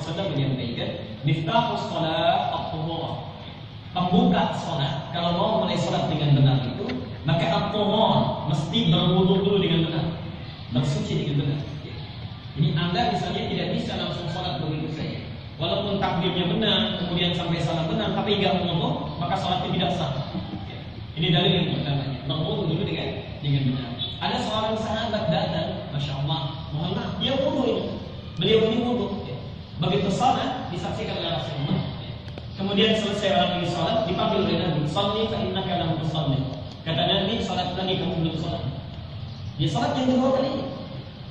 Wasallam menyampaikan, "Miftahus shalah at-tuhurah." Pembuka salat kalau mau mulai salat dengan benar itu, maka at-tuhurah mesti berwudu dulu dengan benar, bersuci dengan benar. Jadi Anda misalnya tidak bisa langsung salat begitu saja. Walaupun takbirnya benar, kemudian sampai salat benar, tapi enggak wudu, maka salatnya tidak sah. Ini dalil yang pertamanya. Berwudu dulu dengan benar. Ada seorang sahabat datang, masya Allah, mohon maaf, dia wudu ini. Beliau ini wudu. Begitu salat disaksikan oleh Rasulullah. Kemudian selesai orang ini salat, dipanggil oleh Nabi, "Shalli fa innaka lam tusalli." Kata Nabi, "Salat lagi, kamu belum salat." Dia salat yang kedua kali.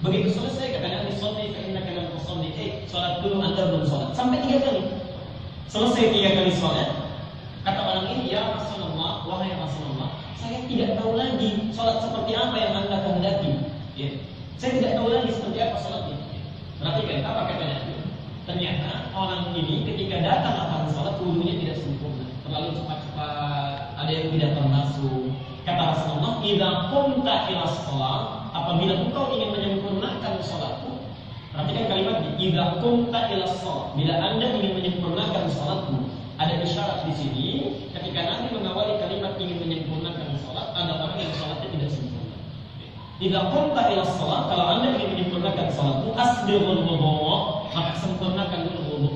Begitu selesai kata Nabi, "Shalli fa innaka lam tusalli." Salat dulu, Anda belum salat. Sampai 3 kali. Selesai 3 kali salat, kata orang ini, "Ya Rasulullah, wahai Rasulullah, saya tidak tahu lagi salat seperti apa yang Anda kehendaki." Ya. Saya tidak tahu lagi seperti apa salatnya. Perhatikan apa kata Nabi. Ternyata orang ini ketika datang akan salat wudunya tidak sempurna, terlalu cepat-cepat, ada yang tidak termasuk. Kata Rasulullah, "Idza qumta ila shalah," apabila engkau ingin menyempurnakan salatmu. Perhatikan kalimatnya, "Idza qumta ila shalah." Bila Anda ingin menyempurnakan salatmu, ada isyarat di sini ketika Nabi mengawali kalimat ingin menyempurnakan salat, ada orang yang salatnya tidak sempurna. Idza qumta ila shalah, kalau Anda ingin menyempurnakan salatmu, asbighul wudu, maka sempurnakan dulu wudu.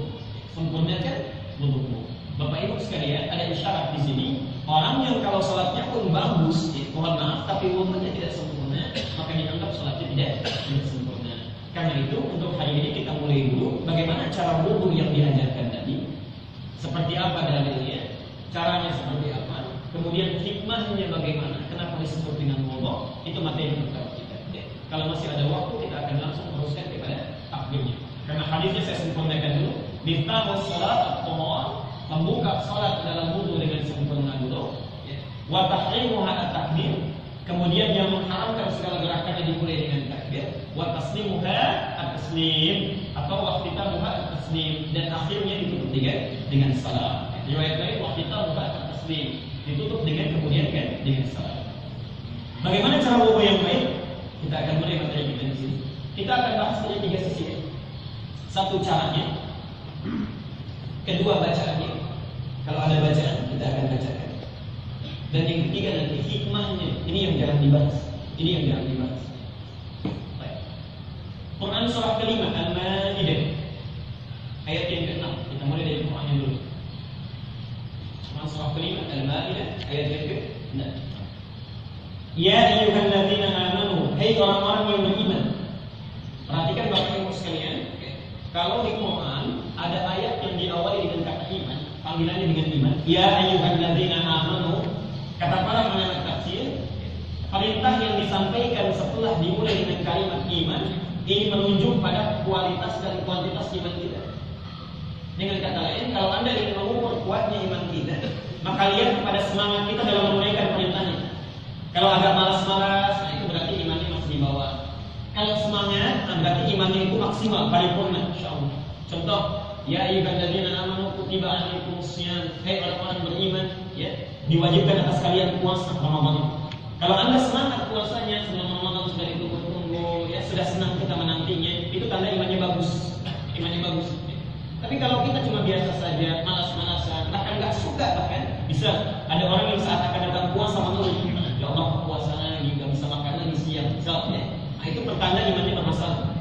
Sempurnakan wudu. Bapak Ibu sekalian, ada isyarat di sini. Orang yang kalau salatnya pun bagus, mohon maaf, tapi wudunya tidak sempurna, maka dianggap salatnya tidak sempurna. Karena itu untuk hari ini kita mulai dulu bagaimana cara wudu yang diajarkan tadi. Seperti apa dalilnya, caranya seperti apa, kemudian hikmahnya bagaimana, kenapa disebut dengan wudu, itu materi pertama kita. Kalau masih ada waktu kita akan langsung teruskan kepada takbirnya. Karena hadisnya saya sempurnakan dulu. Miftahus shalat at-tuhurah, membuka salat dalam wudu dengan sempurna dulu. Wa tahrimuha at-takbir, kemudian yang mengharamkan segala gerakannya dimulai dengan takbir. Wa taslimuha at-taslim, atau waqtitamuha at-taslim, dan akhirnya ditutup dengan salam. Riwayat lain waqtitamuha at-taslim, ditutup dengan kemudian dengan salam. Bagaimana cara wudu yang baik? Kita akan mulai materi kita di sini. Kita akan bahas dari 3 sisi. Satu caranya, kedua bacaannya. Kalau ada bacaan, kita akan bacakan. Dan yang ketiga nanti hikmahnya. Ini yang jarang dibahas. Baik. Quran surah kelima Al-Maidah ayat yang ke-6. Kita mulai dari Qurannya dulu. Quran surah kelima Al-Maidah ayat yang ke-6. Ya ayyuhalladzina amanu, hai orang-orang yang beriman. Perhatikan Bapak Ibu sekalian. Kalau di Quran ada ayat yang diawali dengan kata iman, panggilannya dengan iman. Ya ayyuhalladzina amanu, kata para ulama tafsir, perintah yang disampaikan setelah dimulai dengan kalimat iman ini menunjuk pada kualitas dan kuantitas iman kita. Dengan kata lain, kalau Anda ingin mengukur kuatnya iman kita, maka lihat kepada semangat kita dalam menunaikan perintahnya. Kalau agak malas-malas, nah itu berarti imannya masih di bawah. Kalau semangat, berarti imannya itu maksimal, paripurna, insyaallah. Contoh, ya ayyuhalladzina amanu kutiba alaikumus syiyam, hai orang-orang beriman, ya, diwajibkan atas kalian puasa Ramadan itu. Kalau Anda semangat puasanya sebelum Ramadan sudah ditunggu-tunggu, ya sudah senang kita menantinya, itu tanda imannya bagus. Tapi kalau kita cuma biasa saja, malas-malasan, bahkan nggak suka, bahkan bisa ada orang yang saat akan datang puasa mengeluh, ya Allah puasa lagi, nggak bisa makan lagi siang, misalnya. Nah, itu pertanda imannya bermasalah.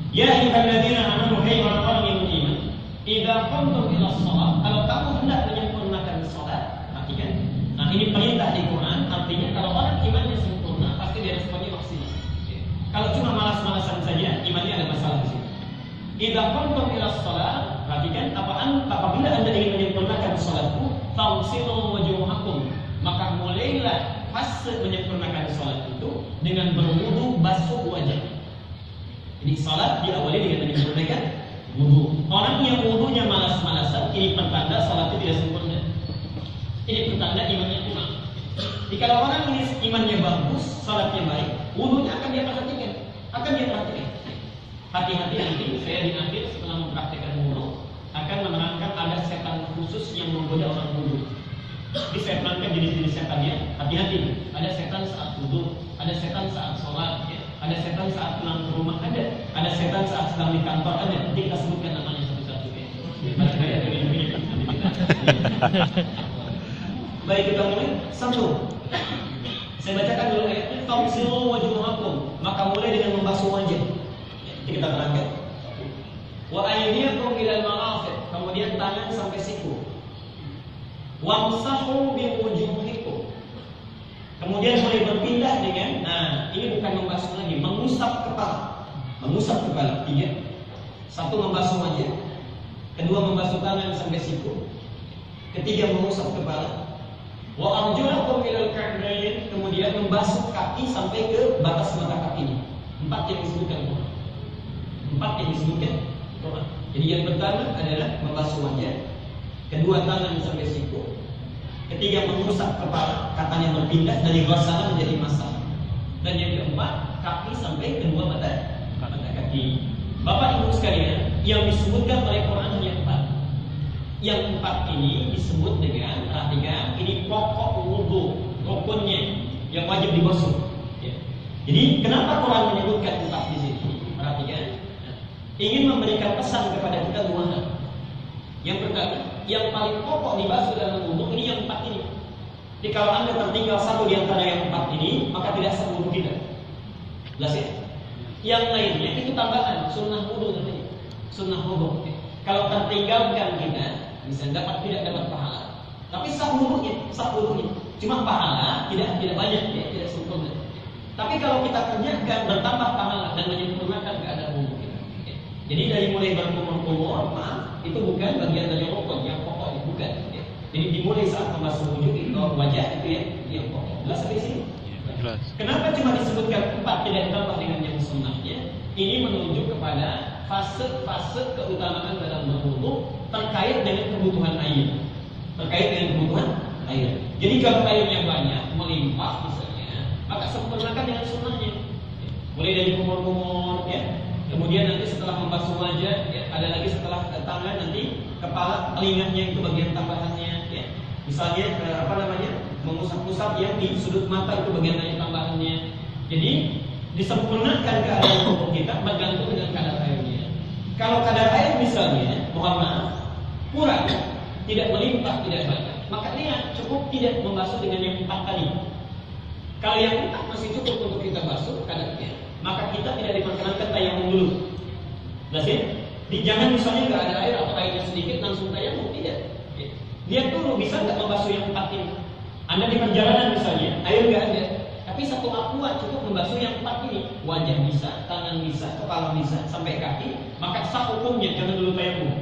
Ya ayyuhalladzina amanu, hai orang-orang yang beriman, idza qumtum ila shalah, kalau kamu hendak menyempurnakan salat, perhatikan. Nah, ini perintah di Quran, artinya kalau orang imannya sempurna, pasti dia responnya maksimal. Kalau cuma malas-malasan saja, imannya ada masalah di sini. Idza qumtum ila shalah, perhatikan, apabila Anda ingin menyempurnakan salatmu, fagsilu wujuhakum, maka mulailah fase menyempurnakan salat itu dengan berwudu, basuh wajah. Jadi salat diawali dengan menyempurnakan wudu. Orang yang wudunya malas-malasan, ini pertanda salatnya tidak sempurna. Ini pertanda imannya kurang. Jika orang ini imannya bagus, salatnya baik, wudunya akan dia perhatikan. Hati-hati nanti saya di akhir setelah mempraktikkan wudu akan menerangkan ada setan khusus yang menggoda orang wudu. Disetankan jenis-jenis setannya, hati-hati. Ada setan saat wudu, ada setan saat sholat, ya. Ada setan saat pulang ke rumah, ada setan saat sedang di kantor, ada. Nanti kita sebutkan namanya satu-satu. Baik, kita mulai. Satu. Saya bacakan dulu ayatnya. Fagsilu wujuhakum. Maka mulai dengan membasuh wajah. Jadi kita terangkan. Wa aydiyakum ilal marafiq. Kemudian tangan sampai siku. Wamsahu bi wujuhikum. Kemudian mulai berpindah dengan, ini bukan membasuh lagi, mengusap kepala. Mengusap kepala. 3. 1 membasuh wajah. 2 membasuh tangan sampai siku. 3 mengusap kepala. Wa arjulakum ilal ka'bayn, kemudian membasuh kaki sampai ke batas mata kakinya. 4 yang disebutkan Quran. 4 yang disebutkan Quran. Jadi yang pertama adalah membasuh wajah, 2 tangan sampai siku, 3 mengusap kepala, katanya berpindah dari ghasala menjadi masah, dan yang keempat kaki sampai kedua mata kaki. Bapak Ibu sekalian, yang disebutkan oleh Quran hanya 4. Yang 4 ini disebut dengan, perhatikan, ini pokok wudu, rukunnya yang wajib dibasuh. Ya. Jadi kenapa Quran menyebutkan 4 di sini? Perhatikan, ingin memberikan pesan kepada kita 2 hal. Yang pertama, yang paling pokok dibasuh dalam wudu ini yang 4 ini. Jadi kalau Anda tertinggal 1 di antara yang 4 ini, maka tidak sah wudu kita. Jelas ya? Yang lainnya itu tambahan, sunnah wudu namanya. Sunnah wudu. Kalau tertinggalkan kita, bisa tidak dapat pahala. Tapi sah wudunya. Cuma pahala tidak banyak ya, tidak sempurna. Tapi kalau kita kerjakan bertambah pahala dan menyempurnakan keadaan wudu kita. Jadi dari mulai berkumur-kumur, itu bukan bagian dari rukun yang pokok, bukan. Ya. Jadi dimulai saat membasuh wujud itu wajah itu yang pokok. Jelas sampai sini? Jelas. Kenapa cuma disebutkan 4 tidak ditambah dengan yang sunnahnya? Ini menunjuk kepada fase-fase keutamaan dalam berwudu terkait dengan kebutuhan air. Jadi kalau airnya banyak, melimpah misalnya, maka sempurnakan dengan sunnahnya. Mulai dari kumur-kumur, ya. Kemudian nanti setelah membasuh wajah, ya, ada lagi setelah tangan nanti kepala, telinganya itu bagian tambahannya, ya. Misalnya mengusap-usap yang di sudut mata itu bagian tambahannya. Jadi disempurnakan keadaan tubuh kita bergantung dengan kadar airnya. Kalau kadar air misalnya, mohon maaf, kurang, tidak melimpah, tidak banyak, maka lihat cukup tidak membasuh dengan yang 4 tadi. Kalau yang 4 masih cukup untuk kita basuh kadarnya, maka kita tidak diperkenankan tayamum dulu. Jelas ya? Jangan misalnya nggak ada air atau airnya sedikit langsung tayamum, tidak. Lihat dulu bisa nggak membasuh yang 4 ini. Anda di perjalanan misalnya, air nggak ada, tapi 1 aqua cukup membasuh yang 4 ini. Wajah bisa, tangan bisa, kepala bisa, sampai kaki, maka sah hukumnya, jangan dulu tayamum.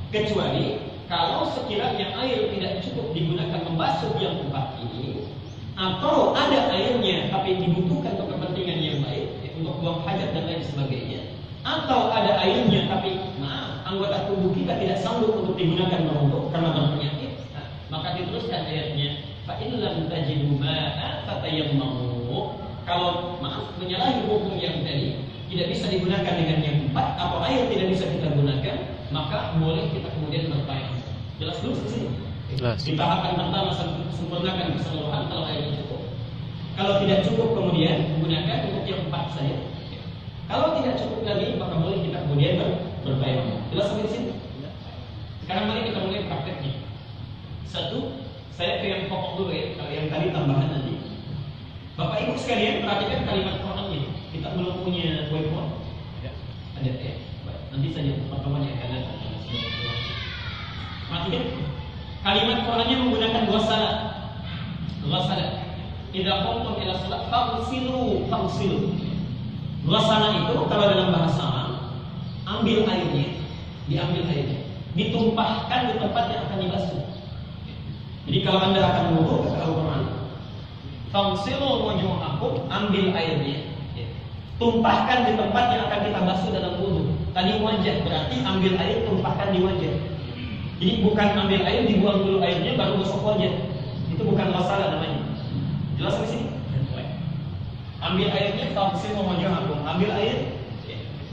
Kecuali kalau sekiranya air tidak cukup digunakan membasuh yang 4 ini, atau ada airnya tapi dibutuhkan untuk kepentingan yang baik, untuk buang hajat dan lain sebagainya, atau ada airnya tapi anggota tubuh kita tidak sanggup untuk digunakan berwudu karena berpenyakit, maka diteruskan ayatnya, fa in lam tajidu ma'a fatayammamu. Kalau menyalahi hukum yang tadi, tidak bisa digunakan dengan yang 4 atau air tidak bisa kita gunakan, maka boleh kita kemudian bertayamum. Jelas dulu di sini. Jelas. Di tahapan pertama sempurnakan keseluruhan kalau airnya cukup. Kalau tidak cukup kemudian gunakan untuk yang 4 saja. Kalau tidak cukup lagi maka boleh kita kemudian bertayamum. Jelas sampai di sini? Sekarang mari kita mulai prakteknya. 1, saya ke yang pokok dulu ya. Kalau yang tadi tambahan nanti. Bapak Ibu sekalian perhatikan kalimat Qurannya. Kita belum punya whiteboard. Ada ya. Nanti saja pertemuannya akan ada. Perhatikan kalimat Qurannya menggunakan ghasala. Idza qumtum ila shalah faghsilu. Ghasala itu kalau dalam bahasa Arab, ambil airnya, diambil airnya, ditumpahkan di tempat yang akan dibasuh. Jadi kalau Anda akan wudu, kata Al-Qur'an, faghsilu wujuhakum, ambil airnya, tumpahkan di tempat yang akan kita basuh dalam wudu. Tadi wajah, berarti ambil air, tumpahkan di wajah. Jadi bukan ambil air, dibuang dulu airnya, baru gosok wajah. Itu bukan ghasala namanya. Jelas di sini? Ambil airnya, faghsilu wujuhakum, ambil air,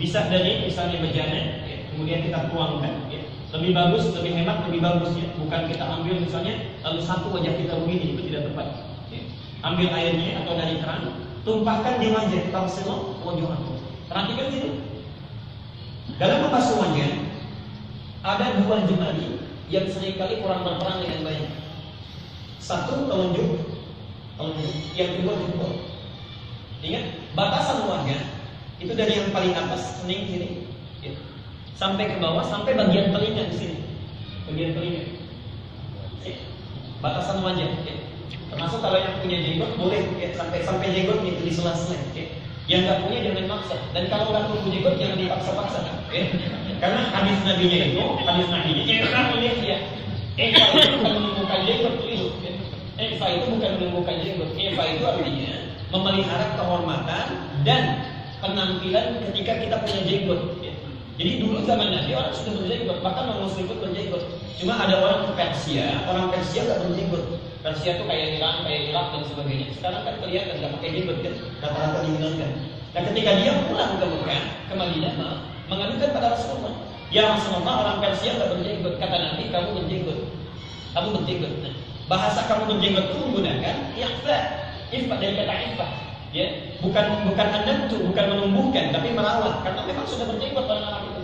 bisa dari misalnya bejana, kemudian kita tuangkan. Lebih bagus, lebih hemat, lebih bagus ya. Bukan kita ambil misalnya lalu satu wajah kita begini, itu tidak tepat. Ambil airnya atau dari keran, tumpahkan di wajah, faghsilu wujuhakum. Perhatikan sini. Dalam membasuh wajah ada 2 jemari yang seringkali kurang berperan dengan baik. Satu, telunjuk. Yang kedua, jempol. Ingat, batasan wajah itu dari yang paling atas kening sini, ya, sampai ke bawah, sampai bagian telinga di sini, bagian telinga. Ya, batasan wajah. Ya. Termasuk kalau yang punya jenggot boleh, ya, sampai jenggot itu di sela-sela. Ya. Yang nggak punya jangan maksa. Dan kalau nggak punya jenggot jangan dipaksa-paksa. Ya. Karena hadis nabinya itu, melihat ya, Eva itu bukan menumbuhkan jenggot itu. Eva itu bukan menumbuhkan jenggot. Eva itu artinya memelihara kehormatan dan penampilan ketika kita punya jenggot. Ya. Jadi dulu zaman Nabi orang sudah berjenggot, bahkan orang Muslim pun berjenggot. Cuma ada orang Persia nggak berjenggot. Persia itu kayak Irak dan sebagainya. Sekarang kan kelihatan nggak pakai jenggot kan, rata-rata dihilangkan. Nah ketika dia pulang ke Mekah, ke Madinah, mengadukan pada Rasulullah, ya Rasulullah orang Persia nggak berjenggot. Kata Nabi, kamu berjenggot. Nah, bahasa kamu berjenggot itu menggunakan iffa dari kata iffa. Ya, bukan anatu, bukan menumbuhkan, tapi merawat. Karena memang sudah berjenggot orang Arab itu.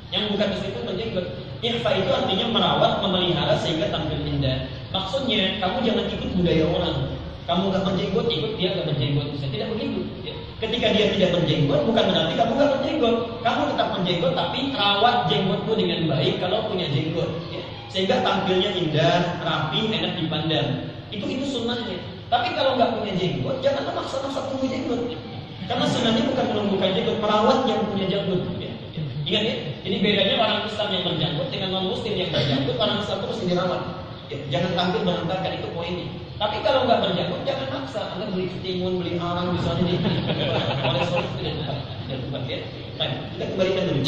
Yang bukan Muslim pun berjenggot. Ihfa itu artinya merawat, memelihara sehingga tampil indah. Maksudnya kamu jangan ikut budaya orang. Kamu nggak berjenggot, ikut dia nggak berjenggot. Tidak begitu. Ya. Ketika dia tidak berjenggot, bukan berarti kamu nggak berjenggot. Kamu tetap berjenggot, tapi rawat jenggotmu dengan baik kalau punya jenggot. Ya. Sehingga tampilnya indah, rapi, enak dipandang. Itu sunnahnya. Tapi kalau nggak punya jenggot, jangan memaksa-maksa punya jenggot. Karena sunnahnya bukan menumbuhkan jenggot, merawat yang punya jenggot. Ya. Ingat ya, ini bedanya orang Islam yang berjanggut dengan non-Muslim yang berjanggut. Orang Islam itu mesti dirawat. Ya, jangan tampil berantakan, itu poinnya. Tapi kalau nggak berjanggut, jangan maksa. Anda beli ketimun, beli arang, misalnya di oleh sorry tidak bukan ya. Nah, kita kembalikan dulu.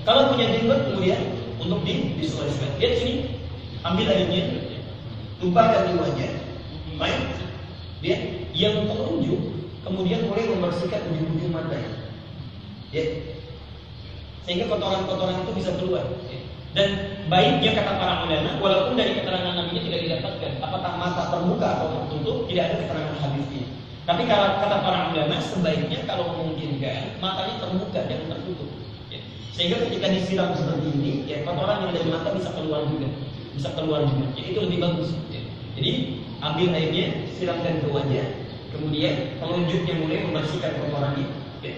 Kalau punya jenggot kemudian untuk disesuaikan. Lihat sini, ambil airnya, tumpahkan di wajah. Baik, dia yang telunjuk kemudian mulai membersihkan ujung-ujung mata. Ya. Sehingga kotoran-kotoran itu bisa keluar. Dan baiknya kata para ulama, walaupun dari keterangan Nabi-nya tidak didapatkan apakah mata terbuka atau tertutup, tidak ada keterangan hadisnya. Tapi kata para ulama, sebaiknya kalau memungkinkan matanya terbuka dan tertutup. Ya. Sehingga ketika disiram seperti ini, ya, kotoran yang dari mata bisa keluar juga. Ya, itu lebih bagus. Ya. Jadi ambil airnya, siramkan ke wajah, kemudian telunjuknya mulai membersihkan kotorannya. Ya.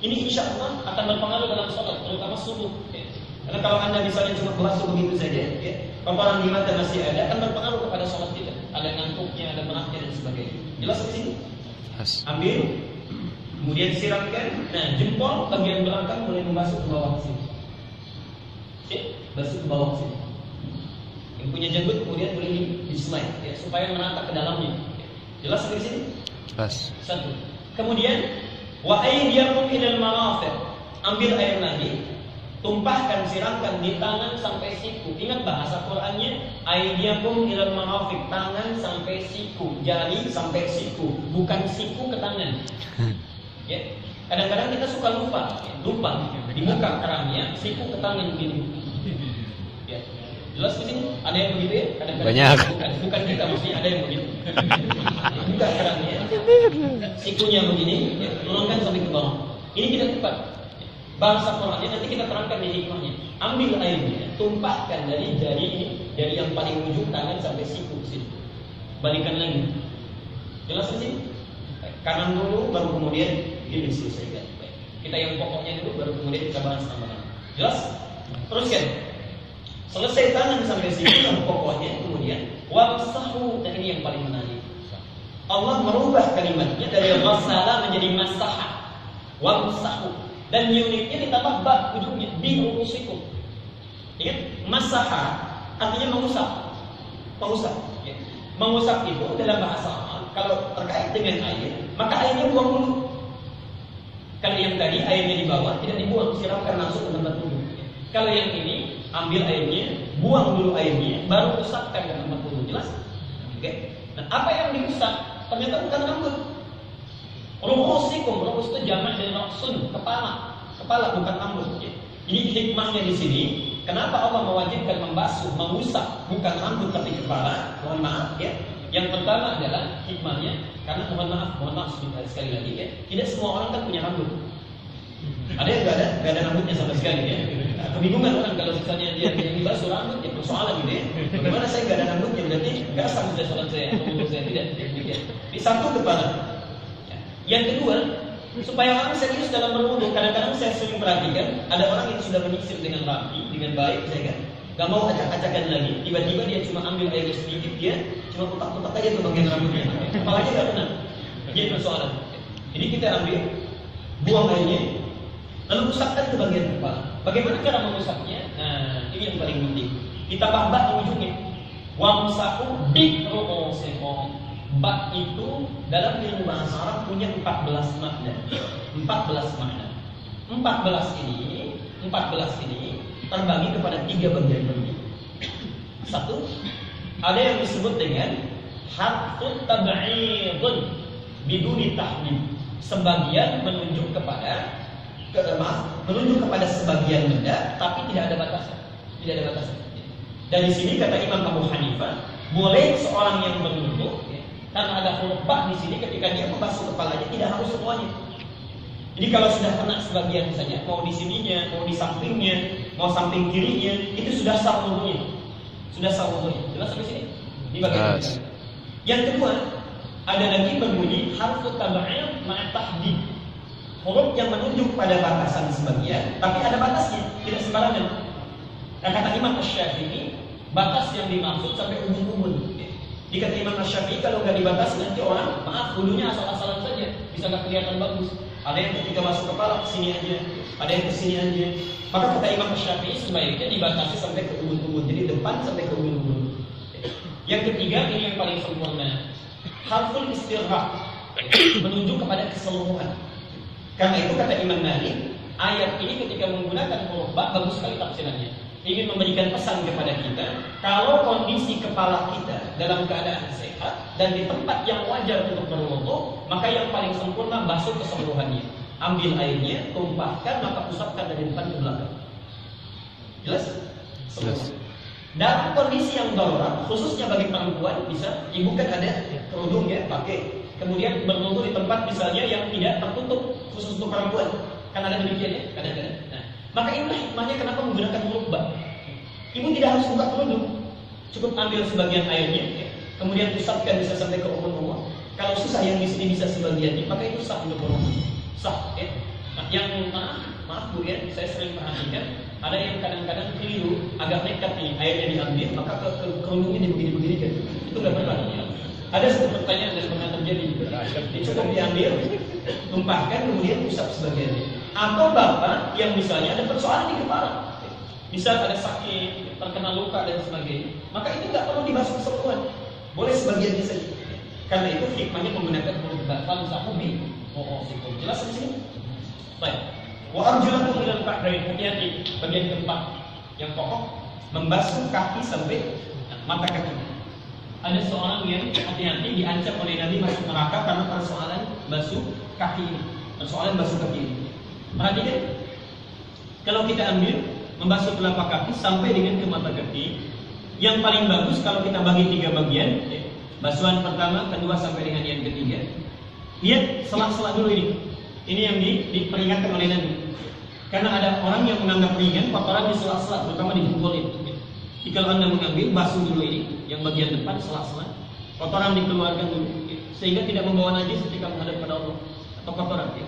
Ini insya Allah akan berpengaruh dalam sholat, terutama subuh. Ya. Karena kalau anda misalnya cuma basuh begitu saja, ya, kotoran di mata masih ada, akan berpengaruh kepada sholat kita. Ada ngantuknya, ada benaknya dan sebagainya. Jelas di sini? Ambil, kemudian siramkan. Nah, jempol bagian belakang mulai membasuh ke bawah sini. Ya, basuh ke bawah sini. Yang punya jenggot kemudian boleh di-slide, ya, supaya merata ke dalamnya. Ya. Jelas di sini? Jelas. Satu. Kemudian wa aydiyakum ilal marafiq. Ambil air lagi, tumpahkan, siramkan di tangan sampai siku. Ingat bahasa Qur'annya, aydiyakum ilal marafiq, tangan sampai siku, jari sampai siku, bukan siku ke tangan. Ya. Kadang-kadang kita suka lupa di muka keramnya, siku ke tangan begini. Ya. Jelas di sini? Ada yang begitu ya? Kadang-kadang banyak. Bukan kita, mesti ada yang begitu. Buka keramnya, sikunya begini, ya, turunkan sampai ke bawah. Ini tidak tepat. Bahasa Qur'annya nanti kita terangkan di hikmahnya. Ambil airnya, tumpahkan dari jari ini, dari yang paling ujung tangan sampai siku sini. Balikan lagi. Jelas di sini? Kanan dulu, baru kemudian ini diselesaikan. Kita yang pokoknya dulu, baru kemudian kita bahas tambahan. Jelas? Teruskan. Selesai tangan sampai siku yang pokoknya, kemudian wamsahu. Dan ini yang paling menarik. Allah merubah kalimatnya dari ghassala menjadi masaha. Wamsahu. Dan unitnya ditambah ba ujungnya bi ruusikum. Ingat, masaha artinya mengusap. Ya. Mengusap itu dalam bahasa Arab kalau terkait dengan air, maka airnya buang dulu. Kalau yang tadi airnya di bawah tidak dibuang, siramkan langsung ke tempat wudhu. Kalau yang ini ambil airnya, buang dulu airnya, baru usapkan ke tempat wudhu. Jelas? Oke. Nah, apa yang diusap? Ternyata bukan rambut. Ruusikum, ruus itu jamak dari ra'sun, kepala bukan rambut. Ya. Ini hikmahnya di sini. Kenapa Allah mewajibkan membasuh, mengusap bukan rambut tapi kepala? Mohon maaf ya. Yang pertama adalah hikmahnya, karena mohon maaf sekali lagi ya. Tidak semua orang kan punya rambut. Ada yang nggak ada rambutnya sama sekali ya. Kebingungan orang kalau misalnya dia yang dibasuh rambut, ya persoalan gitu ya. Bagaimana saya nggak ada rambutnya, berarti nggak sah sudah sholat saya, atau saya tidak demikian. Di satu kepala. Yang kedua, supaya orang serius dalam berwudu, kadang-kadang saya sering perhatikan ada orang yang sudah menyisir dengan rapi, dengan baik, saya kan, nggak mau acak-acakan lagi. Tiba-tiba dia cuma ambil air sedikit, dia cuma utak-utak aja tuh bagian rambutnya, kepalanya nggak benar. Jadi persoalan. Jadi kita ambil, buang airnya, lalu usapkan ke bagian kepala. Bagaimana cara mengusapnya? Nah, ini yang paling penting. Kita bak di ujungnya. Wamsahu bi ru'usikum. Bak itu dalam ilmu bahasa Arab punya 14 makna. 14 makna. 14 ini terbagi kepada 3 bagian penting. Satu, ada yang disebut dengan harfun tab'idun biduni tahdid. Sebagian menunjuk kepada sebagian benda, tapi tidak ada batasan. Tidak ada batasan. Dari sini kata Imam Abu Hanifah, boleh seorang yang berwudu, karena ada huruf ba di sini, ketika dia membasuh kepalanya tidak harus semuanya. Jadi kalau sudah kena sebagian saja, mau di sininya, mau di sampingnya, mau samping kirinya, itu sudah sah wudunya. Sudah sah wudunya. Jelas sampai sini? Ini bagian pertama. Yang kedua, ada lagi berbunyi harfu tab'id ma'a tahdid. Huruf yang menunjuk pada batasan sebagian, tapi ada batasnya, tidak sembarangan. Nah, kata Imam Asy-Syafi'i, batas yang dimaksud sampai ujung-ujung. Jika Imam Asy-Syafi'i kalau nggak dibatasi nanti orang, maaf, wudunya asal-asalan saja, bisa nggak kelihatan bagus. Ada yang ketika masuk kepala kesini aja, ada yang kesini aja. Maka kata Imam Asy-Syafi'i sebaiknya dibatasi sampai ke ujung-ujung, jadi depan sampai ke ujung-ujung. Yang ketiga, ini yang paling sempurna, harful istirhaq, menunjuk kepada keseluruhan. Karena itu kata Imam Malik, ayat ini ketika menggunakan huruf ba bagus sekali tafsirannya. Ingin memberikan pesan kepada kita, kalau kondisi kepala kita dalam keadaan sehat dan di tempat yang wajar untuk berwudu, maka yang paling sempurna basuh keseluruhannya. Ambil airnya, tumpahkan, maka usapkan dari depan ke belakang. Jelas? Jelas. Dalam kondisi yang darurat, khususnya bagi perempuan, bisa ibu kan ada kerudung ya, pakai. Kemudian berwudu di tempat misalnya yang tidak tertutup, khusus untuk perempuan, kan ada demikian ya, kadang-kadang. Nah, maka inilah hikmahnya kenapa menggunakan huruf ba. Ibu tidak harus buka kerudung, cukup ambil sebagian airnya, ya. Kemudian usapkan bisa sampai ke umur-umur. Kalau susah yang di sini bisa sebagiannya, maka itu sah untuk umur. Sah, ya. Nah, yang maaf Bu ya, saya sering perhatikan ada yang kadang-kadang keliru, agak nekat nih airnya diambil, maka kerudungnya begini-begini kan. Itu nggak benar. Ya. Ada satu pertanyaan yang pernah terjadi. Cukup diambil, tumpahkan, kemudian usap sebagiannya. Atau bapak yang misalnya ada persoalan di kepala, misal ada sakit, terkena luka dan sebagainya, maka itu nggak perlu dibasuh keseluruhan, boleh sebagiannya saja. Karena itu hikmahnya menggunakan huruf ba. Famsahu bi ru'usikum. Jelas di sini? Baik. Wa arjulakum ilal ka'bayn. Hati-hati bagian keempat yang pokok, membasuh kaki sampai mata kaki. Ada seorang yang hati-hati diancam oleh Nabi masuk neraka karena persoalan basuh kaki ini. Persoalan basuh kaki ini. Perhatikan, kalau kita ambil membasuh telapak kaki sampai dengan ke mata kaki, yang paling bagus kalau kita bagi 3 bagian, ya. Basuhan pertama, kedua sampai dengan yang ketiga. Lihat sela-sela dulu ini. Ini yang diperingatkan oleh Nabi. Karena ada orang yang menganggap ringan kotoran di sela-sela, terutama di kulit. Jadi kalau Anda mengambil, basuh dulu ini, yang bagian depan sela-sela, kotoran dikeluarkan dulu, sehingga tidak membawa najis ketika menghadap pada Allah atau kotoran. Ya.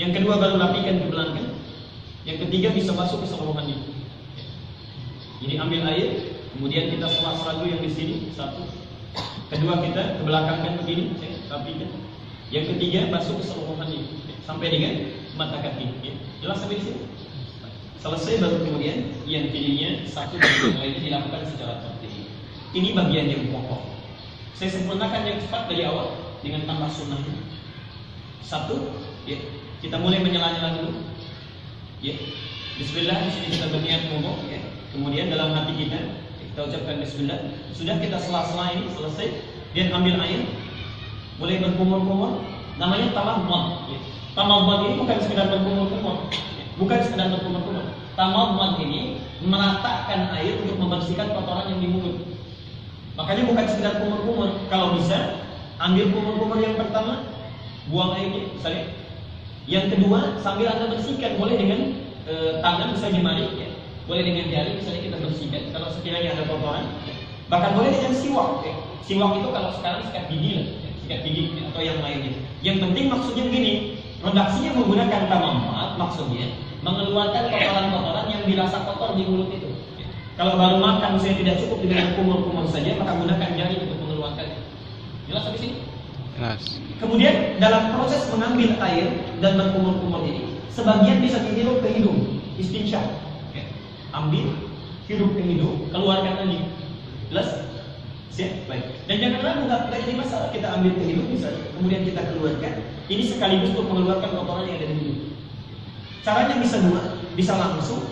Yang kedua baru rapikan ke belakang. Yang ketiga bisa masuk keseluruhannya. Jadi ambil air, kemudian kita sela-sela dulu yang di sini, satu. Kedua kita ke belakangkan begini, rapikan. Yang ketiga masuk keseluruhannya sampai dengan mata kaki. Ya. Jelas sampai di sini? Selesai baru kemudian yang kirinya satu dan yang lainnya dilakukan secara tertib. Ini bagian yang pokok. Saya sempurnakan yang cepat dari awal dengan tambah sunnahnya. Satu, ya, kita mulai menyela-nyela dulu. Ya, Bismillah di sini kita berniat ngomong. Ya. Kemudian dalam hati kita ucapkan Bismillah. Sudah kita sela-sela ini selesai, dia ambil air, mulai berkumur-kumur. Namanya tamadmad. Ya. Tamadmad ini bukan sekedar berkumur-kumur. Bukan sekedar berkumur-kumur. Tamadmad ini meratakan air untuk membersihkan kotoran yang di mulut. Makanya bukan sekedar kumur-kumur. Kalau bisa, ambil kumur-kumur yang pertama, buang airnya, misalnya. Yang kedua, sambil Anda bersihkan, boleh dengan tangan bisa jemari, ya. boleh dengan jari misalnya kita bersihkan kalau sekiranya ada kotoran. Bahkan boleh dengan siwak. Siwak itu kalau sekarang sikat gigi lah, sikat gigi atau yang lainnya. Yang penting maksudnya begini, redaksinya menggunakan tamamat, maksudnya mengeluarkan kotoran-kotoran yang dirasa kotor di mulut itu. Kalau baru makan saya tidak cukup dengan kumur-kumur saja, maka gunakan jari untuk mengeluarkannya. Jelas sampai sini? Jelas. Kemudian dalam proses mengambil air dan berkumur-kumur ini, sebagian bisa dihirup ke hidung, istinsyaq. Ambil, hirup ke hidung, keluarkan lagi. Jelas? Siap? Baik. Dan jangan ragu, nggak jadi masalah kita ambil ke hidung misalnya, kemudian kita keluarkan. Ini sekaligus untuk mengeluarkan kotoran yang ada di hidung. Caranya bisa dua, bisa langsung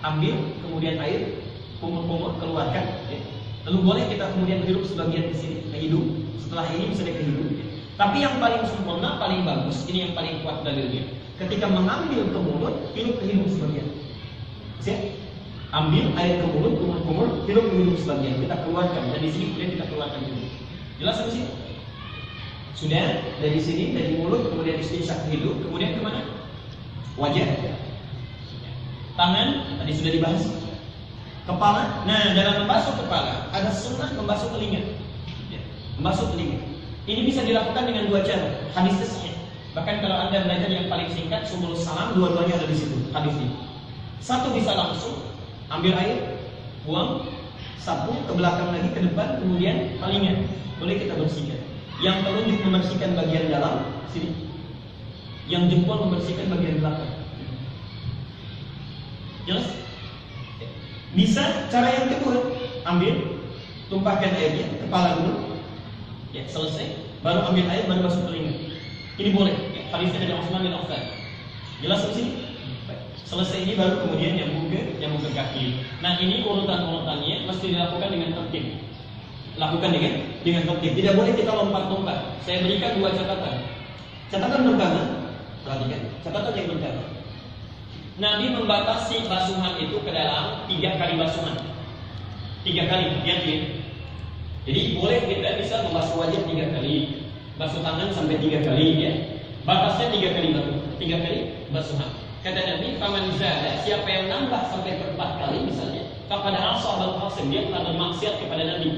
ambil, kemudian air, kumur-kumur, keluarkan. Lalu boleh kita kemudian hirup sebagian ke sini, ke hidung. Setelah ini bisa ke hidung. Tapi yang paling sempurna, paling bagus, ini yang paling kuat dalilnya. Ketika mengambil ke mulut, hirup ke hidung sebagian. Siap? Ambil air ke mulut, kumur-kumur, hirup ke hidung sebagian. Kita keluarkan, dan di sini kemudian kita keluarkan hidung. Jelas sampai sini? Sudah, dari sini, dari mulut, kemudian istinsyaq ke hidung, kemudian kemana? Wajah. Tangan, tadi sudah dibahas. Kepala, nah dalam membasuh kepala, ada sunnah membasuh telinga. Membasuh telinga. Ini bisa dilakukan dengan dua cara. Hadisnya sahih. Bahkan kalau Anda belajar yang paling singkat, Subulus Salam, dua-duanya ada di situ hadisnya. Satu bisa langsung ambil air, buang, sapu ke belakang lagi ke depan, kemudian telinga. Boleh kita bersihkan. Yang telunjuk membersihkan bagian dalam sini. Yang jempol membersihkan bagian belakang. Jelas? Bisa cara yang kedua, ambil, tumpahkan airnya, kepala dulu. Ya, selesai, baru ambil air, baru basuh telinga. Ini boleh. Hadisnya dari Utsman bin Affan. Jelas di sini? Selesai ini baru kemudian nyambung ke kaki. Nah, ini urutan-urutannya mesti dilakukan dengan tertib. Lakukan dengan tertib. Tidak boleh kita lompat-lompat. Saya berikan dua catatan. Catatan pertama, perhatikan. Catatan yang pertama. Nabi membatasi basuhan itu ke dalam 3 kali basuhan. 3 kali, hati-hati. Jadi boleh kita bisa membasuh wajah 3 kali, basuh tangan sampai 3 kali ya. Batasnya 3 kali basuh, 3 kali basuhan. Kata Nabi, "Faman zada," siapa yang nambah sampai 4 kali misalnya, faqad asa Abul Qasim, dia telah bermaksiat kepada Nabi.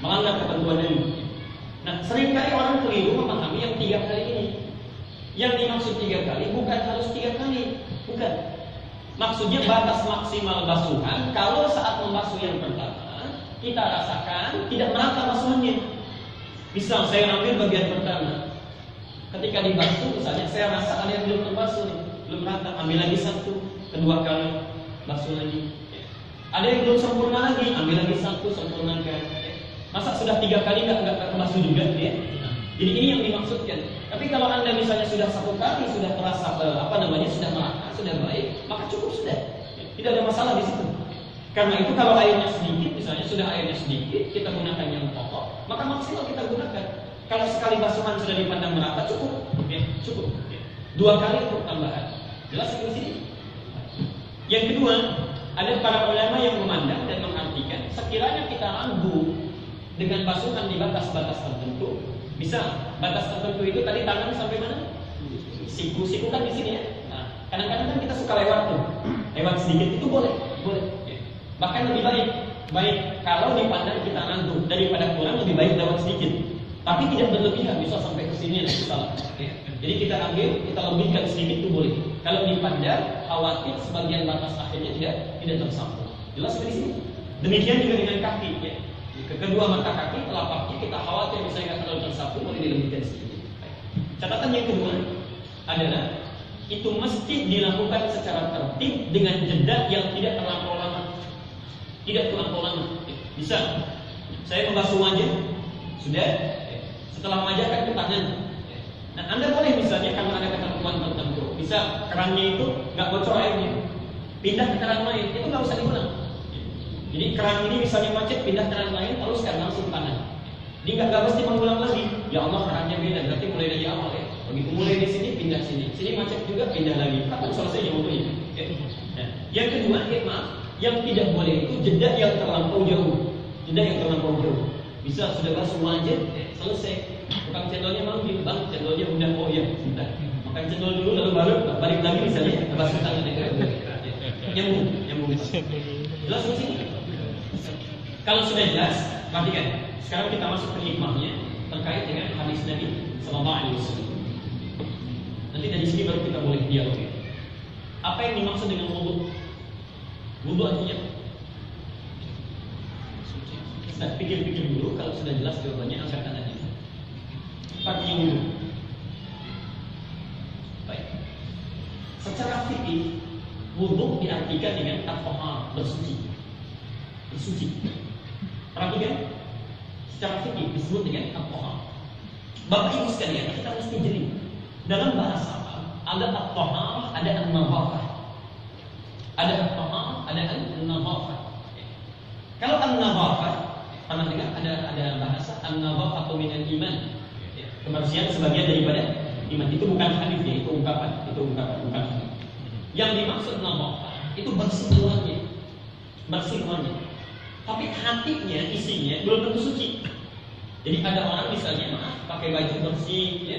Melanggar ketentuan Nabi. Nah, seringkali orang keliru memahami yang 3 kali ini. Yang dimaksud 3 kali bukan harus 3 kali, bukan. Maksudnya batas maksimal basuhan kalau saat membasuh yang pertama kita rasakan tidak merata basuhannya. Misal saya ambil bagian pertama, ketika dibasuh misalnya saya rasa ada yang belum terbasuh, belum rata, ambil lagi satu, kedua kali basuh lagi. Ada yang belum sempurna lagi, ambil lagi satu, sempurnakan. Masa sudah 3 kali nggak terbasuh juga ya? Jadi ini yang dimaksudkan. Tapi kalau Anda misalnya sudah 1 kali sudah terasa sudah merata, sudah baik, maka cukup sudah. Tidak ada masalah di situ. Karena itu kalau airnya sedikit, misalnya sudah airnya sedikit, kita gunakan yang pokok, maka maksimal kita gunakan. Kalau sekali basuhan sudah dipandang merata, cukup, ya, cukup. Ya. 2 kali untuk tambahan. Jelas di sini. Yang kedua, ada para ulama yang memandang dan mengartikan, sekiranya kita ragu dengan basuhan di batas-batas tertentu, bisa batas tertentu itu tadi tangan sampai mana? Siku kan di sini ya. Nah, kadang-kadang kan kita suka lewat tuh, lewat sedikit itu boleh. Bahkan lebih baik kalau dipandang kita ngantuk daripada kurang, lebih baik lewat sedikit. Tapi tidak berlebihan, bisa sampai ke sini nanti salah. Jadi kita ambil, kita lebihkan sedikit itu boleh. Kalau dipandang, khawatir sebagian batas akhirnya tidak tersampung. Jelas di sini. Demikian juga dengan kaki. Ya. Ke kedua mata kaki, telapaknya kita khawatir misalnya nggak terlalu tersapu, boleh dilebihkan sedikit. Catatan yang kedua adalah itu mesti dilakukan secara tertib dengan jeda yang tidak terlampau lama. Tidak terlampau lama. Bisa. Saya membasuh wajah, sudah. Setelah wajah kan ke tangan. Nah, Anda boleh misalnya karena ada ketentuan tertentu, bisa kerannya itu nggak bocor airnya, pindah ke keran lain, itu nggak usah diulang. Jadi keran ini misalnya macet, pindah keran lain, teruskan langsung tangan. Jadi nggak mesti mengulang lagi. Ya Allah, kerannya beda, berarti mulai dari awal ya. Begitu mulai di sini, pindah sini. Sini macet juga, pindah lagi. Kapan selesainya waktunya? Nah, yang kedua, yang tidak boleh itu jeda yang terlampau jauh. Jeda yang terlampau jauh. Bisa sudah basuh wajah, selesai. Tukang cendolnya manggil, bang, cendolnya udah, oh iya, sudah. Makan cendol dulu, lalu baru balik lagi misalnya basuh tangan. Nyambung. Jelas di sini? Kalau sudah jelas, perhatikan. Sekarang kita masuk ke hikmahnya terkait dengan hadis Nabi Sallallahu Alaihi Wasallam. Nanti dari sini baru kita boleh dialog. Apa yang dimaksud dengan wudu? Wudu artinya kita pikir-pikir dulu. Kalau sudah jelas jawabannya, angkat tangannya. Artinya wudu. Baik. Secara fikih, wudu diartikan dengan at-tahar, bersuci. Bersuci. Perhatikan, secara fikih disebut dengan at-tahar. Bapak Ibu sekalian, kita mesti jeli. Dalam bahasa ada at-tahar, ada an-nadhafah. Ada at-tahar, ada an-nadhafah. Kalau an-nadhafah, pernah dengar ada bahasa an-nadhafah atau minal iman. Kebersihan sebagian daripada iman. Itu bukan hadis ya, itu ungkapan, bukan hadis. Yang dimaksud nadhafah itu bersih luarnya. Bersih luarnya. Tapi hatinya, isinya belum tentu suci. Jadi ada orang misalnya pakai baju bersih, ya,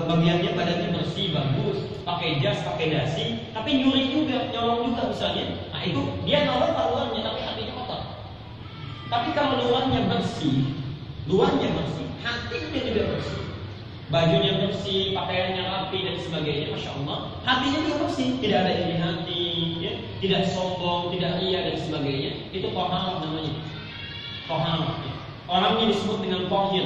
bagiannya badannya bersih, bagus, pakai jas, pakai dasi, tapi nyuri juga, nyolong juga misalnya. Nah itu dia nolong luarnya, tapi hatinya kotor. Tapi kalau luarnya bersih, hatinya juga bersih, bajunya bersih, pakaiannya rapi dan sebagainya, masya Allah, hatinya juga bersih, tidak ada iri hati, ya, tidak sombong, tidak ria dan sebagainya. Itu tahar namanya, tahar. Orangnya disebut dengan tahir.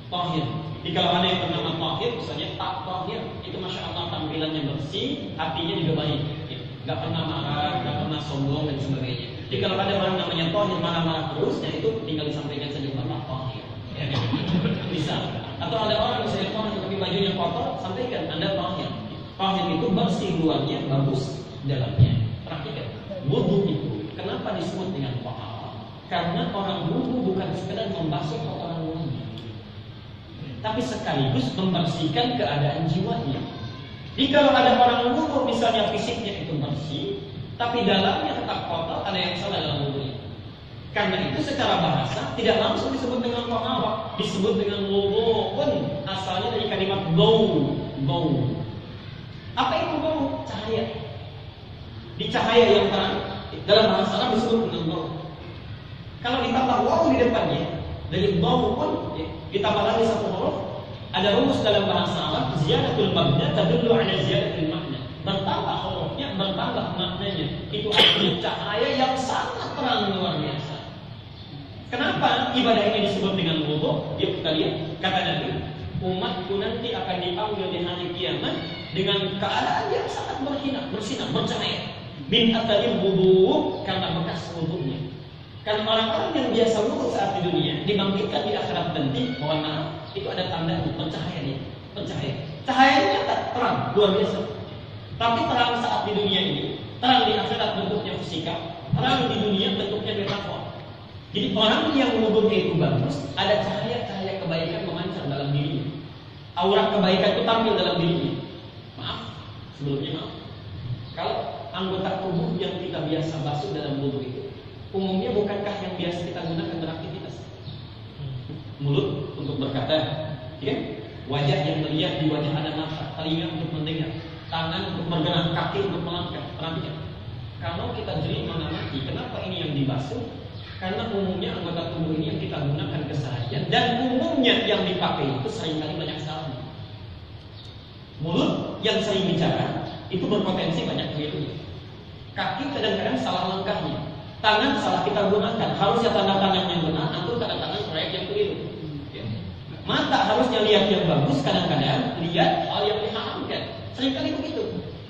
Tahir. Jadi kalau ada yang bernama tahir, misalnya tak tahir, itu masya Allah tampilannya bersih, hatinya juga baik. Gak pernah marah, gak pernah sombong dan sebagainya. Jadi kalau ada orang namanya tahir marah-marah terus, ya itu tinggal disampaikan saja Bapak tahir. Ya, bisa. Atau ada orang misalnya tahir tapi bajunya kotor, sampaikan Anda tahir. Tahir itu bersih luarnya, bagus dalamnya. Perhatikan. Wudu itu kenapa disebut dengan tahar? Karena orang wudu bukan sekedar membasuh kotoran luarnya, tapi sekaligus membersihkan keadaan jiwanya. Jadi kalau ada orang wudu misalnya fisiknya itu bersih, tapi dalamnya tetap kotor, ada yang salah dalam wudunya. Karena itu secara bahasa tidak langsung disebut dengan tahara, disebut dengan wudu'un. Asalnya dari kalimat bau. Apa itu bau? Cahaya. Di cahaya yang terang dalam bahasa Arab disebut dengan bau. Kalau ditambah waw di depannya, dari bau pun ditambah lagi satu huruf, ada rumus dalam bahasa Arab, ziyadatul mabna tadullu ala ziyadatul makna. Bertambah hurufnya, bertambah maknanya. Itu artinya cahaya yang sangat terang luar biasa. Kenapa ibadah ini disebut dengan wudu? Yuk kita lihat, kata Nabi, umatku nanti akan dipanggil di hari kiamat dengan keadaan yang sangat bersinar, bercahaya. Min athari wudu, karena bekas wudunya. Karena orang-orang yang biasa wudu saat di dunia dibangkitkan di akhirat nanti, mohon maaf, itu ada tanda pencahaya nih, pencahaya. Cahayanya nyata, terang, luar biasa. Tapi terang saat di dunia ini, terang di akhirat bentuknya fisika, terang di dunia bentuknya metafor. Jadi orang yang wudunya itu bagus, ada cahaya-cahaya kebaikan memancar dalam dirinya. Aura kebaikan itu tampil dalam dirinya. Sebelumnya maaf. Kalau anggota tubuh yang kita biasa basuh dalam wudu itu, umumnya bukankah yang biasa kita gunakan beraktivitas? Mulut untuk berkata, ya? Wajah yang melihat, di wajah ada mata, telinga untuk mendengar, tangan untuk bergerak, kaki untuk melangkah. Perhatikan. Kalau kita jeli mengamati, kenapa ini yang dibasuh? Karena umumnya anggota tubuh ini yang kita gunakan keseharian, dan umumnya yang dipakai itu seringkali banyak salahnya. Mulut yang sering bicara itu berpotensi banyak kelirunya. Kaki kadang-kadang salah langkahnya. Tangan salah kita gunakan, harusnya tanda tangan yang benar, atau tanda tangan proyek yang keliru. Mata harusnya lihat yang bagus, kadang-kadang lihat hal yang diharamkan. Seringkali begitu.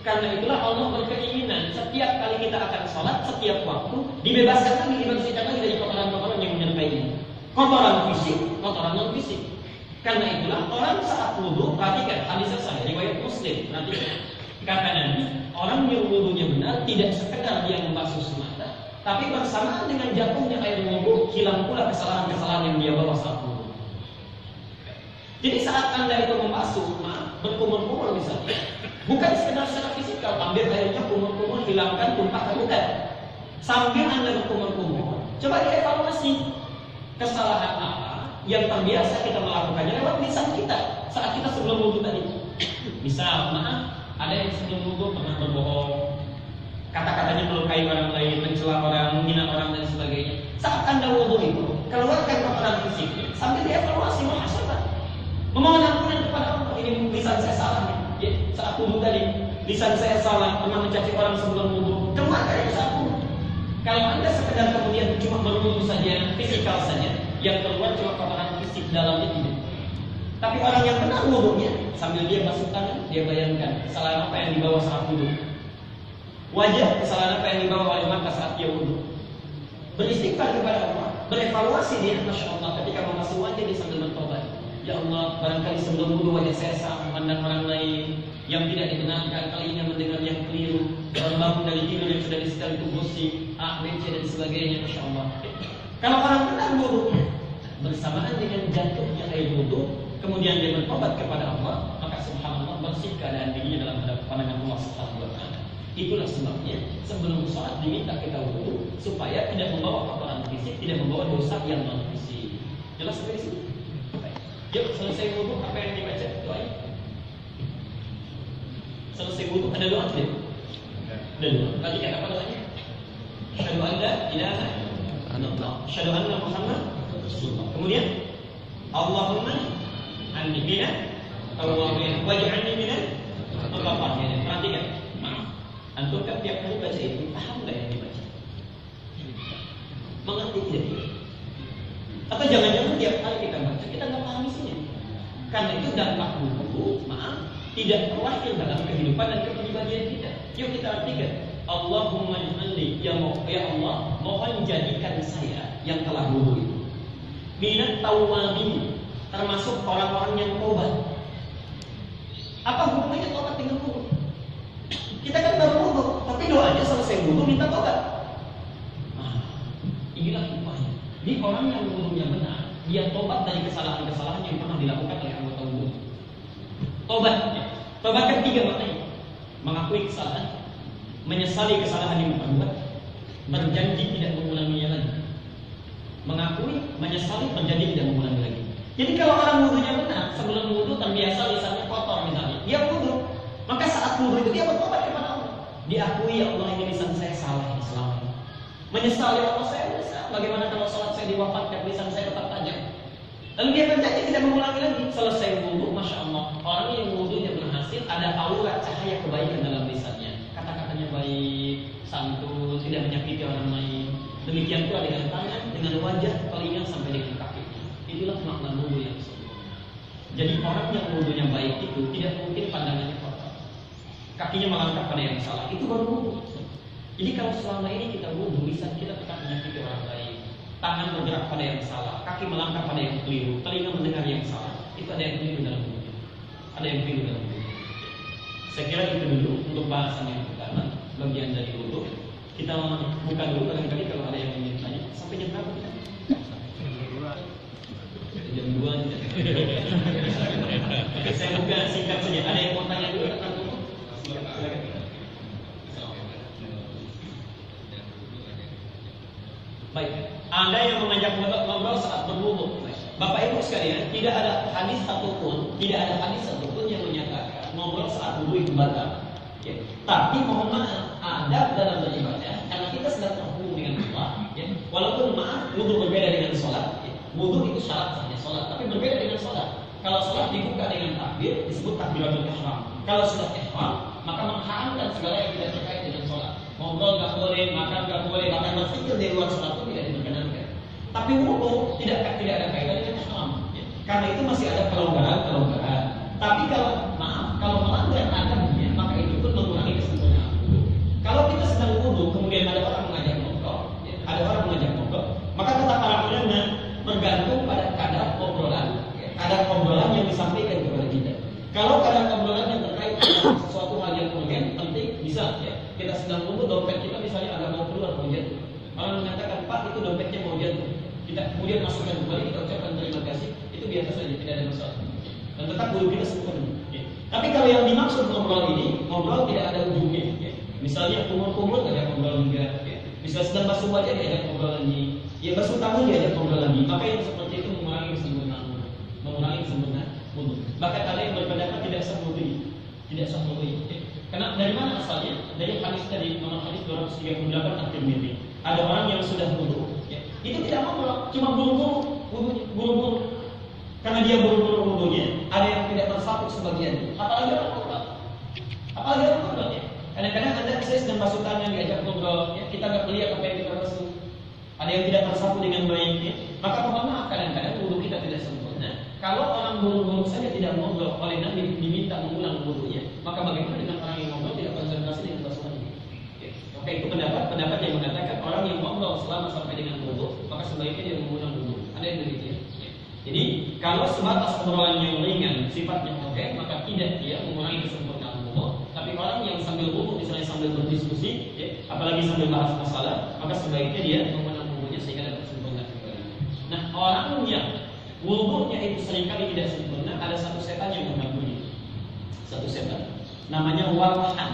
Karena itulah Allah berkeinginan setiap kali kita akan sholat, setiap waktu dibebaskan lagi, dibersihkan lagi dari kotoran-kotoran yang menyertai ini. Kotoran fisik, kotoran non fisik. Karena itulah orang saat wudu, perhatikan hadis saya riwayat Muslim, perhatikan. Kata Nabi, orang yang wudunya benar tidak sekedar dia membasuh semata, tapi bersamaan dengan jatuhnya air wudu, hilang pula kesalahan-kesalahan yang dia bawa saat wudu. Jadi saat Anda itu membasuh, berkumur-kumur misalnya, bukan sekedar secara fisikal, ambil airnya kumur-kumur, hilangkan, tumpahkan, bukan. Sambil Anda berkumur-kumur, coba dievaluasi kesalahan apa yang terbiasa kita melakukannya lewat lisan kita saat kita sebelum wudu tadi. Misal, ada yang sebelum wudu pernah berbohong, kata-katanya melukai orang lain, mencela orang, menghina orang dan sebagainya. Saat Anda wudu itu, keluarkan kotoran fisik sambil dievaluasi muhasabah. Memohon ampunan kepada Allah. Ini lisan saya salah nih. Ya, saat wudu tadi, lisan saya salah, pernah mencaci orang sebelum wudu. Keluarkan itu saat wudu. Kalau Anda sekedar kemudian cuma berwudu saja, fisikal saja, yang keluar cuma kotoran fisik, dalamnya tidak. Tapi orang yang benar wudunya, sambil dia basuh tangan, dia bayangkan kesalahan apa yang dibawa saat wudu. Wajah kesalahan apa yang dibawa oleh mata saat dia wudu. Beristighfar kepada Allah, berevaluasi dia, Masya Allah, ketika membasuh wajah dia sambil bertobat. Ya Allah, barangkali sebelum wudu wajah saya salah memandang orang lain yang tidak dibenarkan, kalinya mendengar yang keliru, bangun dari tidur yang sudah disetel itu gosip, A, B, C dan sebagainya, Masya Allah. Kalau orang benar wudunya, bersamaan dengan jatuhnya air wudu, kemudian dia bertobat kepada Allah, maka subhanallah bersih keadaan dirinya dalam pandangan Allah Subhanahu wa taala. Itulah sebabnya sebelum sholat diminta kita wudu supaya tidak membawa kotoran fisik, tidak membawa dosa yang non fisik. Jelas sampai di sini? Yuk selesai wudu apa yang dibaca? Doa. Selesai wudu ada doa tidak? Ada doa. Tadi kan apa doanya? Asyhadu an la ilaha illallah, asyhadu anna Muhammad rasulullah. Kemudian Allahumma anni minat tawwabin waj'alni minal mutatahhirin. Perhatikan. Antum kan tiap kali baca itu paham nggak yang dibaca? Mengerti tidak? Atau jangan-jangan tiap kali kita baca kita nggak paham isinya? Karena itu dampak wudu, maaf, tidak terlahir dalam kehidupan dan kepribadian kita. Yuk kita artikan. Allahumma ij'alni ya Allah, mohon jadikan saya yang telah wudu itu minat tawwabin, termasuk orang-orang yang tobat. Apa hubungannya tobat dengan wudu? Kita kan baru wudu, tapi doanya selesai wudu minta tobat. Nah, inilah hikmahnya. Jadi orang yang wudunya benar, dia tobat dari kesalahan-kesalahan yang pernah dilakukan oleh anggota wudu. Tobat, tobat kan tiga maknanya: mengakui kesalahan, menyesali kesalahan yang diperbuat, berjanji tidak mengulanginya lagi. Mengakui, menyesali, berjanji tidak mengulangi lagi. Jadi kalau orang wudunya benar, sebelum wudu terbiasa lisannya kotor misalnya, dia wudu. Maka saat wudu itu dia bertobat kepada Allah. Diakui, ya Allah, ini lisan saya salah selama ini. Menyesal, ya Allah, saya menyesal. Bagaimana kalau sholat saya diwafatkan, lisan saya tetap tajam. Lalu dia berjanji tidak mengulangi lagi. Selesai wudu, Masya Allah, orang yang wudunya berhasil, ada aura cahaya kebaikan dalam lisannya. Kata-katanya baik, santun, tidak menyakiti orang lain. Demikian pula dengan tangan, dengan wajah, telinga sampai dengan kaki. Itulah makna wudu yang sempurna. Jadi orang yang wudunya baik itu tidak mungkin pandangannya kotor, kakinya melangkah pada yang salah, itu baru wudu. Jadi kalau selama ini kita wudu, lisan kita tetap menyakiti orang lain, tangan bergerak pada yang salah, kaki melangkah pada yang keliru, telinga mendengar yang salah, itu ada yang keliru dalam wudu. Ada yang keliru dalam wudu. Saya kira itu dulu untuk bahasan yang pertama, bagian dari wudu. Kita buka dulu barangkali kalau ada yang ingin tanya. Sampai jam berapa kita? Jam 2 aja. Oke, saya buka singkat saja. Ada yang mau tanya dulu tentang wudu? Silakan. Baik, Anda yang mengajak ngobrol saat berwudu. Bapak Ibu sekalian, tidak ada hadis satupun yang menyatakan ngobrol saat wudu itu batal. Ya. Tapi mohon maaf, adab dalam beribadah, karena kita sedang terhubung dengan Allah. Ya. Walaupun maaf, wudu berbeda dengan sholat. Ya. Wudu itu syarat saja sholat, tapi berbeda dengan sholat. Kalau sholat dibuka dengan takbir, disebut takbiratul ihram. Kalau sudah ihram, maka mengharamkan segala yang tidak terkait dengan sholat. Ngobrol nggak boleh, makan nggak boleh, bahkan berpikir di luar sholat itu tidak diperkenankan. Tapi wudu tidak ada kaitan dengan ihram. Ya. Karena itu masih ada kelonggaran. Tapi kalau melanggar adabnya, maka itu pun mengurangi kesempurnaan wudu. Kalau kita sedang wudu, kemudian ada orang mengajak ngobrol, maka kata para ulama bergantung pada kadar obrolan yang disampaikan kepada kita. Kalau kadar obrolan yang terkait dengan sesuatu hal yang urgen, penting, bisa ya. Kita sedang wudu, dompet kita misalnya agak mau keluar, mau jatuh. Orang mengatakan, Pak, itu dompetnya mau jatuh. Kita kemudian masukkan kembali, kita ucapkan terima kasih, itu biasa saja, tidak ada masalah. Dan tetap wudu kita sempurna. Ya. Tapi kalau yang dimaksud ngobrol ini, ngobrol tidak ada ujungnya. Ya. Misalnya kumur-kumur tidak ada ngobrol juga. Ya. Misalnya sedang basuh wajah dia ada ngobrol lagi. Ya basuh tangan dia ada ngobrol lagi. Maka yang seperti itu mengurangi kesempurnaan wudu. Bahkan ada yang berpendapat tidak sah wudu. Ya. Karena dari mana asalnya? Dari hadis tadi, nomor hadis 238 At-Tirmidzi. Ada orang yang sudah wudu, ya. Itu tidak ngobrol, cuma buru-buru. Karena dia buru-buru wudunya, ada yang tidak tersapu sebagian. Apalagi orang ngobrol. Ya. Kadang-kadang Anda saya sedang basuh tangan diajak ngobrol, ya. Kita nggak melihat apa yang kita basuh. Ada yang tidak tersapu dengan baik, ya. Maka mohon maaf kadang-kadang wudu kita tidak sempurna. Kalau orang buru-buru saja tidak ngobrol, oleh Nabi diminta mengulang wudunya, maka bagaimana dengan orang yang ngobrol tidak konsentrasi dengan basuhannya? Ya. Maka itu pendapat yang mengatakan orang yang ngobrol selama sampai dengan wudu, maka sebaiknya dia mengulang wudu. Ada yang demikian. Ya. Jadi kalau sebatas obrolan yang ringan, sifatnya oke, maka tidak dia mengurangi kesempurnaan wudu. Tapi orang yang sambil wudu, misalnya sambil berdiskusi, ya, apalagi sambil bahas masalah, maka sebaiknya dia mengulang wudunya sehingga dapat sempurna kembali. Nah, orang yang wudunya itu seringkali tidak sempurna, ada satu setan yang mengganggunya. Satu setan, namanya walhan.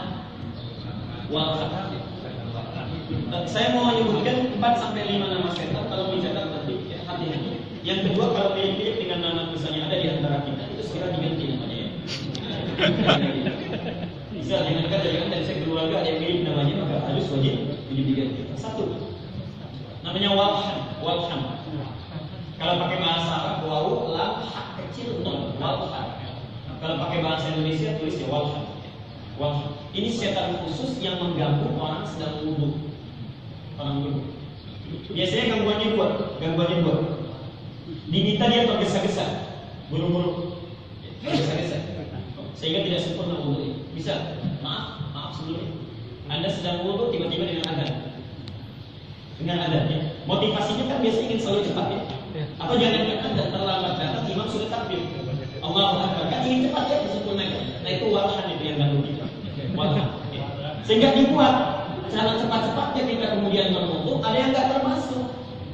Saya mau menyebutkan 4-5 nama setan. Kalau mencatat nanti, ya, hati-hati. Yang kedua, kalau mirip-mirip dengan nama misalnya ada di antara kita, itu segera diganti namanya, ya. Bisa jangan dari saya keluarga ada yang mirip namanya, maka harus wajib diganti. Satu, namanya walhan. Kalau pakai bahasa Arab, wawu, lam, hak kecil, non, walhan. Kalau pakai bahasa Indonesia, tulisnya walhan. Ini setan khusus yang mengganggu orang sedang wudu. Biasanya gangguannya dua. Diminta dia tergesa-gesa, buru-buru, tergesa-gesa, sehingga tidak sempurna wudunya. Bisa, maaf sebelumnya. Anda sedang wudu tiba-tiba dengan adhan, ya. Motivasinya kan biasanya ingin selalu cepat, ya. Atau jangan Anda terlambat datang, imam sudah takbir, Allahu Akbar, kan ingin cepat ya disempurnakan. Nah itu walhan itu yang ganggu kita. Walhan, ya. Sehingga dibuat cara cepat-cepatnya kita kemudian berwudu, ada yang nggak termasuk.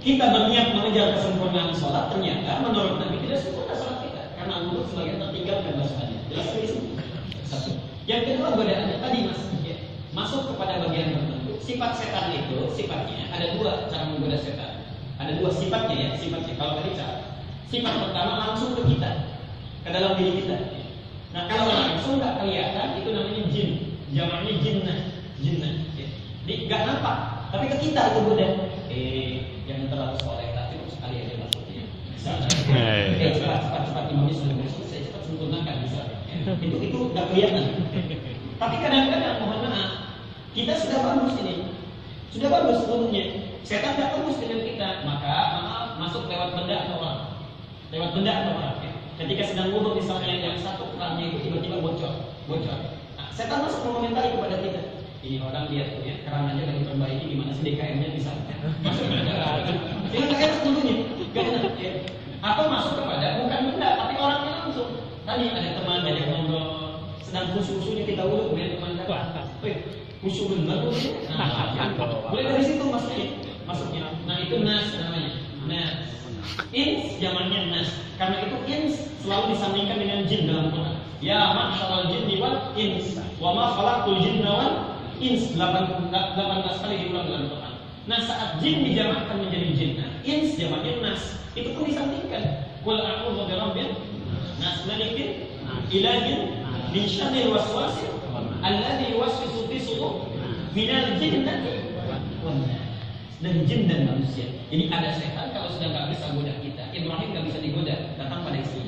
Kita berniat mengejar kesempurnaan sholat, ternyata menurut Nabi tidak sempurna sholat kita karena wudu sebagian tertinggal dan basuhannya. Jelas di sini. Satu. Yang kedua godaannya tadi mas, ya, masuk kepada bagian tertentu. Sifat setan itu sifatnya ada dua cara menggoda setan. Ada dua sifatnya ya, sifatnya kalau tadi cara. Sifat pertama langsung ke kita, ke dalam diri kita. Nah kalau langsung nggak kelihatan itu namanya jin, jamaknya jinnah. Ya. Jadi nggak nampak, tapi ke kita itu goda. Jangan terlalu soleh, tapi sekali aja maksudnya. Cepat imamnya sudah bersih, saya cepat sempurnakan misalnya. Itu nggak kelihatan. Tapi kadang-kadang mohon maaf, kita sudah bagus wudunya. Setan nggak tembus dengan kita, maka maaf masuk lewat benda atau orang. Ya. Ketika sedang wudu misalnya yang satu kerannya itu tiba-tiba bocor. Nah, setan masuk mengomentari kepada kita. Ini orang lihat tuh ya, keran aja lagi perbaiki, gimana sih DKM-nya bisa masuk ke dalam. Sehingga nggak enak dulunya, nggak enak. Ya. Atau masuk kepada bukan benda, tapi orangnya langsung. Tadi ada teman banyak ngobrol, sedang khusyuk-khusyuknya kita wudu, kemudian teman kata, khusyuk benar tuh. Mulai dari situ masuknya. Nah itu nas namanya. Nas. Ins zamannya nas. Karena itu ins selalu disandingkan dengan jin dalam Quran. Ya ma'syaral jinni wal ins, wa ma khalaqtul jinna wal ins 18 kali diulang dalam Quran. Nah saat jin dijamakkan menjadi jinnah, ins jamaknya nas, itu pun disandingkan. Qul a'udzu birabbin nas, malikin ilahin min syarril waswasil alladzi yuwaswisu fi sudur minal jinnati wan nas. Dari jin dan manusia. Jadi ada setan kalau sudah nggak bisa goda kita, Ibrahim nggak bisa digoda, datang pada istri.